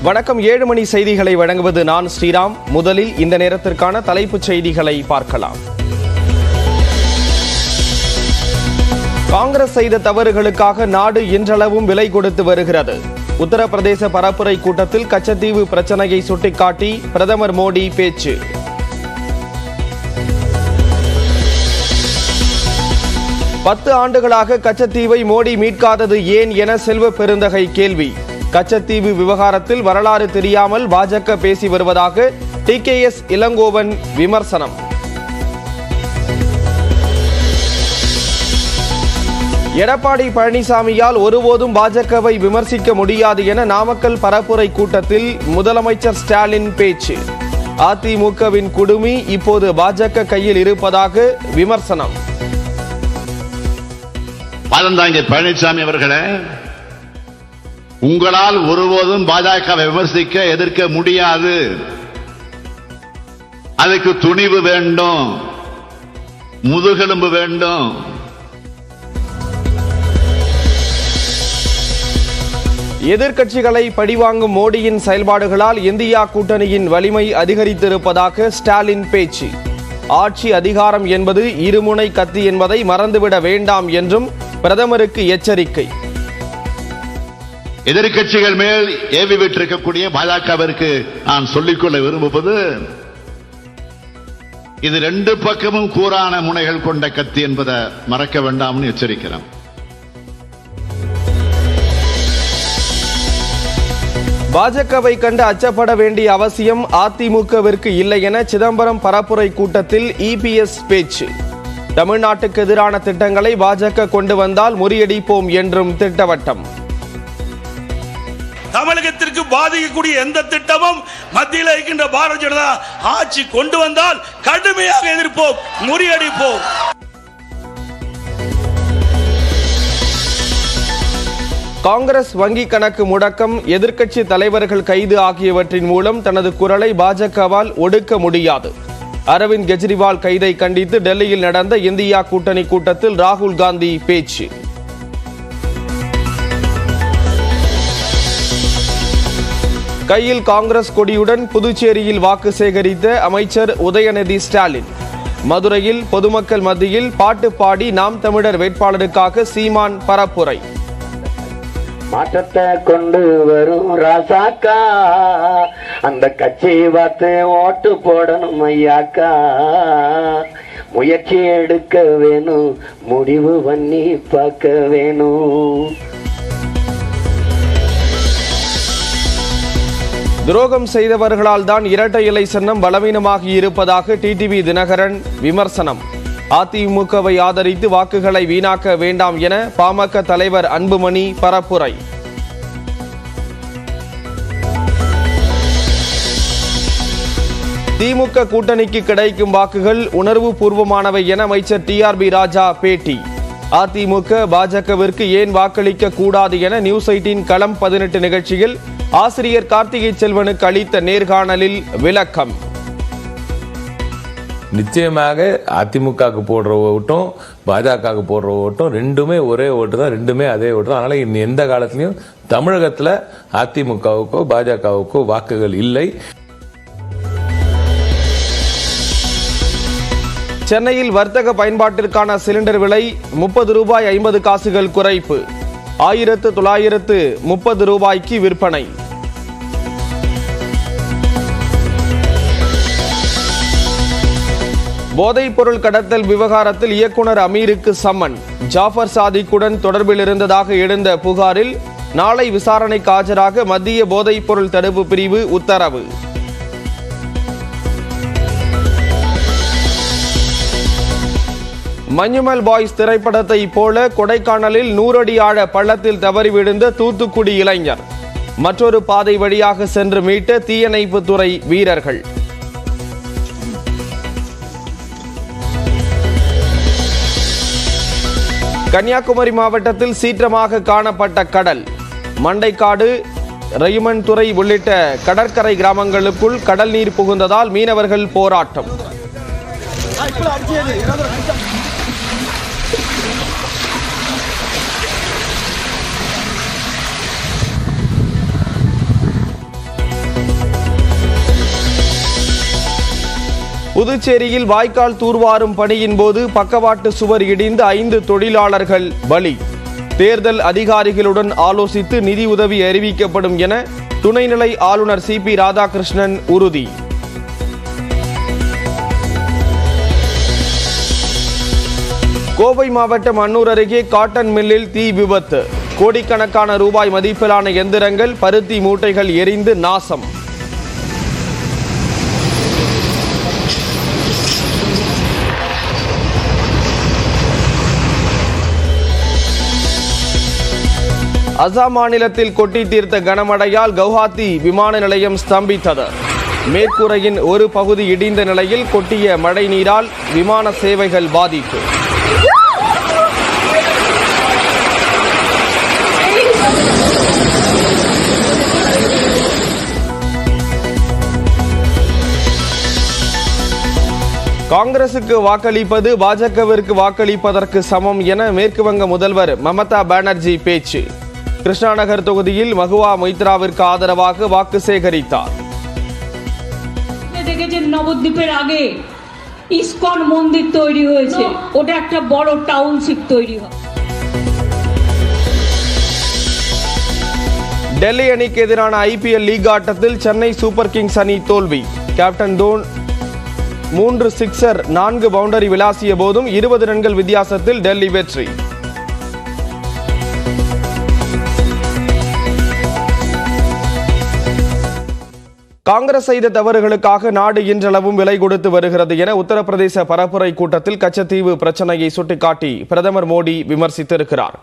வணக்கம். 7 மணி செய்திகளை வழங்குவது நான் ஸ்ரீராம். முதலில் இந்த நேரத்திற்கான தலைப்புச் செய்திகளை பார்க்கலாம். காங்கிரஸ் செய்த தவறுகளுக்காக நாடு இன்றளவும் விலை கொடுத்து வருகிறது. உத்தரப்பிரதேச பரப்புரை கூட்டத்தில் கச்சத்தீவு பிரச்சனையை சுட்டிக்காட்டி பிரதமர் மோடி பேச்சு. பத்து ஆண்டுகளாக கச்சத்தீவை மோடி மீட்காதது ஏன் என செல்வ பெருந்தகை கேள்வி. கச்சத்தீவு விவகாரத்தில் வரலாறு தெரியாமல் பாஜக பேசி வருவதாக டிகேஎஸ் இளங்கோவன் விமர்சனம். எடப்பாடி பழனிசாமியால் ஒருபோதும் பாஜகவை விமர்சிக்க முடியாது என நாமக்கல் பரப்புரை கூட்டத்தில் முதலமைச்சர் ஸ்டாலின் பேச்சு. அதிமுகவின் குடுமி இப்போது பாஜக கையில் இருப்பதாக விமர்சனம். பழனிசாமி அவர்களே, உங்களால் ஒருபோதும் பாஜகவை விமர்சிக்க எதிர்க்க முடியாது. அதுக்கு துணிவு வேண்டும், முதுகெலும்பு வேண்டும். எதிர்க்கட்சிகளை பழிவாங்கும் மோடியின் செயல்பாடுகளால் இந்தியா கூட்டணியின் வலிமை அதிகரித்திருப்பதாக ஸ்டாலின் பேச்சு. ஆட்சி அதிகாரம் என்பது இருமுனை கத்தி என்பதை மறந்துவிட வேண்டாம் என்றும் பிரதமருக்கு எச்சரிக்கை. எதிர்க்கட்சிகள் மேல் ஏவி விட்டிருக்கக்கூடிய பாஜகவிற்கு நான் சொல்லிக்கொள்ள விரும்புவது, இது ரெண்டு பக்கமும் கூரான முனைகள் கொண்ட கத்தி என்பதை மறக்க வேண்டாம்னு எச்சரிக்கிறேன். பாஜகவை கண்டு அச்சப்பட வேண்டிய அவசியம் அதிமுகவிற்கு இல்லை என சிதம்பரம் பரப்புரை கூட்டத்தில் இபிஎஸ் பேச்சு. தமிழ்நாட்டுக்கு எதிரான திட்டங்களை பாஜக கொண்டு வந்தால் முறியடிப்போம் என்றும் திட்டவட்டம். தமிழகத்திற்கு பாதிக்கக்கூடிய எந்த திட்டமும் மத்தியில் இருக்கின்ற பாரதிய ஜனதா ஆட்சி கொண்டு வந்தால் கடுமையாக எதிர்ப்போம், முறியடிப்போம். காங்கிரஸ் வங்கி கணக்கு முடக்கம், எதிர்க்கட்சி தலைவர்கள் கைது ஆகியவற்றின் மூலம் தனது குரலை பாஜகவால் ஒடுக்க முடியாது. அரவிந்த் கெஜ்ரிவால் கைதை கண்டித்து டெல்லியில் நடந்த இந்தியா கூட்டணி கூட்டத்தில் ராகுல் காந்தி பேச்சு. கையில் காங்கிரஸ் கொடியுடன் புதுச்சேரியில் வாக்கு சேகரித்த அமைச்சர் உதயநிதி ஸ்டாலின். மதுரையில் பொதுமக்கள் மத்தியில் பாட்டு பாடி நாம் தமிழர் வேட்பாளருக்காக சீமான் பரப்புரை. மாற்றத்தை கொண்டு வரும் ராசாக்கா, அந்த கட்சி பார்த்து ஓட்டு போடணும் ஐயாக்கா. முயற்சி எடுக்க வேணும், முடிவு பண்ணி பார்க்க வேணும். துரோகம் செய்தவர்களால் தான் இரட்டை இலை சின்னம் பலவீனமாகி இருப்பதாக டிடிவி தினகரன் விமர்சனம். அதிமுகவை ஆதரித்து வாக்குகளை வீணாக்க வேண்டாம் என பாமக தலைவர் அன்புமணி பரப்புரை. திமுக கூட்டணிக்கு கிடைக்கும் வாக்குகள் உணர்வு பூர்வமானவை என அமைச்சர் டிஆர்பி ராஜா பேட்டி. அதிமுக பாஜகவிற்கு ஏன் வாக்களிக்க கூடாது என நியூஸ் 18 களம் 18 நிகழ்ச்சியில் ஆசிரியர் கார்த்திகை செல்வனுக்கு அளித்த நேர்காணலில் விளக்கம். நிச்சயமாக அதிமுகவுக்கு போடுற ஓட்டும் பாஜகவுக்கு போடுற ஓட்டும் ரெண்டுமே ஒரே ஓட்டு தான், ரெண்டுமே அதே ஓட்டு தான். அதனால எந்த காலத்திலையும் தமிழகத்தில் அதிமுகவுக்கோ பாஜகவுக்கோ வாக்குகள் இல்லை. சென்னையில் வர்த்தக பயன்பாட்டிற்கான சிலிண்டர் விலை 30 ரூபாய் 50 காசுகள் குறைப்பு. 1930 ரூபாய்க்கு விற்பனை. போதைப் பொருள் கடத்தல் விவகாரத்தில் இயக்குனர் அமீருக்கு சம்மன். ஜாஃபர் சாதிக்குடன் தொடர்பில் இருந்ததாக எழுந்த புகாரில் நாளை விசாரணைக்கு ஆஜராக மத்திய போதைப் பொருள் தடுப்பு பிரிவு உத்தரவு. மஞ்சுமல் பாய்ஸ் திரைப்படத்தை போல கொடைக்கானலில் 100 அடி ஆழ பள்ளத்தில் தவறி விழுந்த தூத்துக்குடி இளைஞர். மற்றொரு பாதை வழியாக சென்று மீட்ட தீயணைப்புத்துறை வீரர்கள். கன்னியாகுமரி மாவட்டத்தில் சீற்றமாக காணப்பட்ட கடல். மண்டைக்காடு, ரயிமன் துறை உள்ளிட்ட கடற்கரை கிராமங்களுக்குள் கடல் நீர் புகுந்ததால் மீனவர்கள் போராட்டம். புதுச்சேரியில் வாய்க்கால் தூர்வாரும் பணியின் போது பக்கவாட்டு சுவர் இடிந்து 5 தொழிலாளர்கள் பலி. தேர்தல் அதிகாரிகளுடன் ஆலோசித்து நிதி உதவி அறிவிக்கப்படும் என துணைநிலை ஆளுநர் CP ராதாகிருஷ்ணன் உறுதி. கோவை மாவட்டம் அன்னூர் அருகே காட்டன் மில்லில் தீ விபத்து. கோடிக்கணக்கான ரூபாய் மதிப்பிலான எந்திரங்கள், பருத்தி மூட்டைகள் எரிந்து நாசம். அசாம் மாநிலத்தில் கொட்டி தீர்த்த கனமழையால் கவுஹாத்தி விமான நிலையம் ஸ்தம்பித்தது. மேற்கூரையின் ஒரு பகுதி இடிந்த நிலையில் கொட்டிய மழை நீரால் விமான சேவைகள் பாதிப்பு. காங்கிரசுக்கு வாக்களிப்பது பாஜகவிற்கு வாக்களிப்பதற்கு சமம் என மேற்குவங்க முதல்வர் மமதா பானர்ஜி பேச்சு. கிருஷ்ணாநகர் தொகுதியில் மகுவா மொய்த்ராவிற்கு ஆதரவாக வாக்கு சேகரித்தார். নবদ্বীপের আগে ইসকন মন্দির তৈরি হয়েছে, ওটা একটা বড় টাউনশিপ তৈরি হয়। டெல்லி அணிக்கு எதிரான IPL லீக் ஆட்டத்தில் சென்னை சூப்பர் கிங்ஸ் அணி தோல்வி. கேப்டன் தோன் 3 சிக்ஸர் 4 பவுண்டரி விளாசிய போதும் 20 ரன்கள் வித்தியாசத்தில் டெல்லி வெற்றி. காங்கிரஸ் செய்த தவறுகளுக்காக நாடு இன்றளவும் விலை கொடுத்து வருகிறது என உத்தரப்பிரதேச பரப்புரை கூட்டத்தில் கச்சத்தீவு பிரச்சனையை சுட்டிக்காட்டி பிரதமர் மோடி விமர்சித்திருக்கிறார்.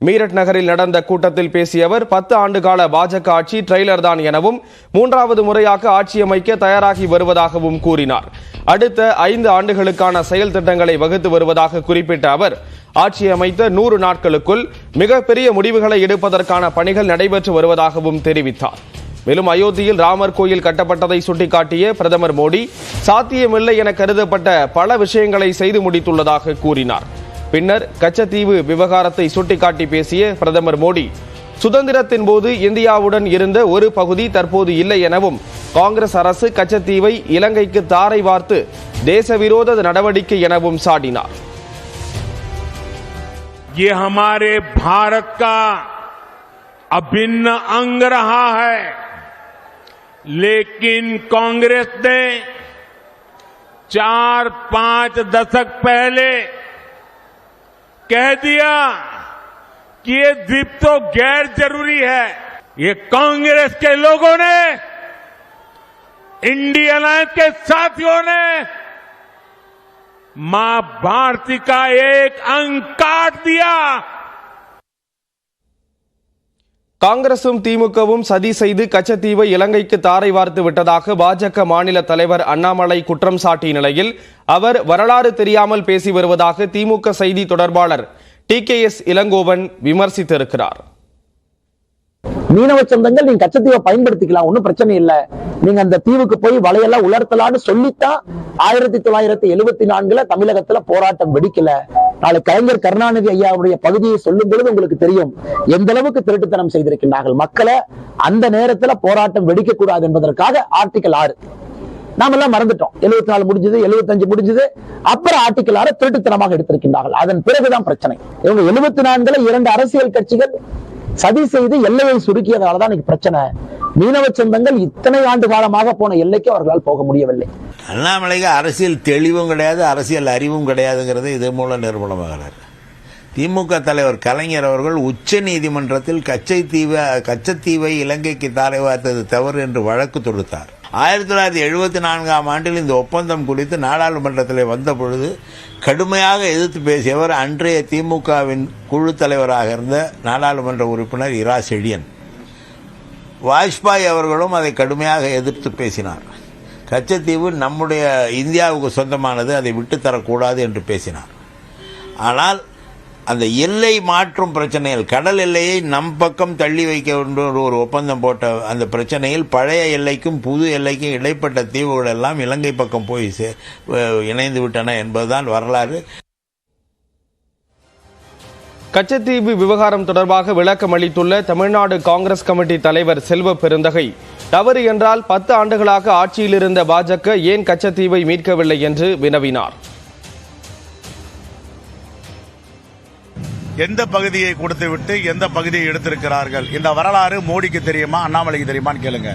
மீரட் நகரில் நடந்த கூட்டத்தில் பேசிய அவர் 10 ஆண்டுகால பாஜக ஆட்சி ட்ரெய்லர் தான் எனவும் 3வது முறையாக ஆட்சி அமைக்க தயாராகி வருவதாகவும் கூறினார். அடுத்த 5 ஆண்டுகளுக்கான செயல் திட்டங்களை வகுத்து வருவதாக குறிப்பிட்ட அவர் ஆட்சி அமைத்த 100 நாட்களுக்குள் மிகப்பெரிய முடிவுகளை எடுப்பதற்கான பணிகள் நடைபெற்று வருவதாகவும் தெரிவித்தார். மேலும் அயோத்தியில் ராமர் கோயில் கட்டப்பட்டதை சுட்டிக்காட்டிய பிரதமர் மோடி சாத்தியமில்லை என கருதப்பட்ட பல விஷயங்களை செய்து முடித்துள்ளதாக கூறினார். பின்னர் கச்சத்தீவு விவகாரத்தை சுட்டிக்காட்டி பேசிய பிரதமர் மோடி சுதந்திரத்தின் போது இந்தியாவுடன் இருந்த ஒரு பகுதி தற்போது இல்லை எனவும் காங்கிரஸ் அரசு கச்சத்தீவை இலங்கைக்கு தாரை வார்த்து தேசவிரோத நடவடிக்கை எனவும் சாடினார். ये हमारे भारत का अभिन्न अंग रहा है, लेकिन कांग्रेस ने 4-5 दशक पहले कह दिया कि ये द्वीप तो गैर जरूरी है। ये कांग्रेस के लोगों ने, इंडिया अलायंस के साथियों ने मां भारती का एक अंग काट दिया। காங்கிரசும் திமுகவும் சதி செய்து கச்சத்தீவை இலங்கைக்கு தாரை வார்த்து விட்டதாக பாஜக மாநில தலைவர் அண்ணாமலை குற்றம் சாட்டிய நிலையில் அவர் வரலாறு தெரியாமல் பேசி வருவதாக திமுக செய்தி தொடர்பாளர் TKS இளங்கோவன் விமர்சித்திருக்கிறார். மீனவ சொந்தங்கள் நீங்க கச்சத்தீவை பயன்படுத்திக்கலாம், ஒன்னும் பிரச்சனை இல்ல. நீங்க அந்த தீவுக்கு போய் வலையெல்லாம் உலர்த்தலான்னு சொல்லித்தான் 1974 தமிழகத்துல போராட்டம் வெடிக்கல. நாளை கலைஞர் கருணாநிதி ஐயாவுடைய பகுதியை சொல்லும் பொழுது உங்களுக்கு தெரியும் எந்த அளவுக்கு திருட்டுத்தனம் செய்திருக்கின்றார்கள். மக்களை அந்த நேரத்துல போராட்டம் வெடிக்க கூடாது என்பதற்காக ஆர்டிகல் 6 நாம எல்லாம் மறந்துட்டோம். 74 முடிஞ்சது, 75 முடிஞ்சது, அப்புறம் ஆர்டிகல் 6 திருட்டுத்தனமாக எடுத்திருக்கின்றார்கள். அதன் பிறகுதான் பிரச்சனை. இவங்க 74 2 அரசியல் கட்சிகள் சதி செய்து எல்லையை சுருக்கியதாலதான் பிரச்சனை. மீனவ சொந்தங்கள் இத்தனை ஆண்டு காலமாக போன எல்லைக்கு அவர்களால் போக முடியவில்லை. அண்ணாமலைக்கு அரசியல் தெளிவும் கிடையாது, அரசியல் அறிவும் கிடையாதுங்கிறது இது மூலம் நிரூபணமாகிறார். திமுக தலைவர் கலைஞர் அவர்கள் உச்ச நீதிமன்றத்தில் கச்சத்தீவை இலங்கைக்கு தாரை வார்த்தது தவறு என்று வழக்கு தொடுத்தார். 1974ஆம் ஆண்டில் இந்த ஒப்பந்தம் குறித்து நாடாளுமன்றத்தில் வந்த பொழுது கடுமையாக எதிர்த்து பேசியவர் அன்றைய திமுகவின் குழு தலைவராக இருந்த நாடாளுமன்ற உறுப்பினர் இரா செழியன். வாஜ்பாய் அவர்களும் அதை கடுமையாக எதிர்த்து பேசினார். கச்சத்தீவு நம்முடைய இந்தியாவுக்கு சொந்தமானது, அதை விட்டுத்தரக்கூடாது என்று பேசினார். ஆனால் அந்த எல்லை மாற்றும் பிரச்சனையில் கடல் எல்லையை நம் பக்கம் தள்ளி வைக்க வேண்டும் ஒரு ஒப்பந்தம் போட்ட அந்த பிரச்சனையில் பழைய எல்லைக்கும் புது எல்லைக்கும் இடைப்பட்ட தீவுகள் எல்லாம் இலங்கை பக்கம் போய் இணைந்து விட்டன என்பதுதான் வரலாறு. கச்சத்தீவு விவகாரம் தொடர்பாக விளக்கம் அளித்துள்ள தமிழ்நாடு காங்கிரஸ் கமிட்டி தலைவர் செல்வ பெருந்தகை தவறு என்றால் 10 ஆண்டுகளாக ஆட்சியில் இருந்த பாஜக ஏன் கச்சத்தீவை மீட்கவில்லை என்று வினவினார். எந்த பகுதியை கொடுத்து விட்டு எந்த பகுதியை எடுத்திருக்கிறார்கள் இந்த வரலாறு மோடிக்கு தெரியுமா, அண்ணாமலைக்கு தெரியுமான்னு கேளுங்க.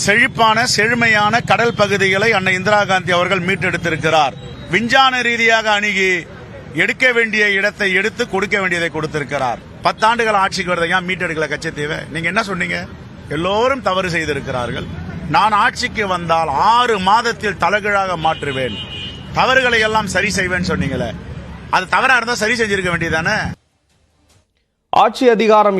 செழிப்பான செழுமையான கடல் பகுதிகளை அன்னை இந்திரா காந்தி அவர்கள் மீட்டெடுத்திருக்கிறார். விஞ்ஞான ரீதியாக அணுகி எடுக்க வேண்டிய இடத்தை எடுத்து கொடுக்க வேண்டியதை கொடுத்திருக்கிறார். 10 ஆண்டுகள் ஆட்சிக்கு வரதை ஏன் மீட்டெடுக்கல கச்சத்தீவை? நீங்க என்ன சொன்னீங்க? எல்லோரும் தவறு செய்திருக்கிறார்கள். நான் ஆட்சிக்கு வந்தால் 6 மாதத்தில் தலைகீழாக மாற்றுவேன், தவறுகளை எல்லாம் சரி செய்வேன் சொன்னீங்களே, அது தவறா இருந்தா சரி செஞ்சிருக்க வேண்டியதானே? ஆட்சி அதிகாரம்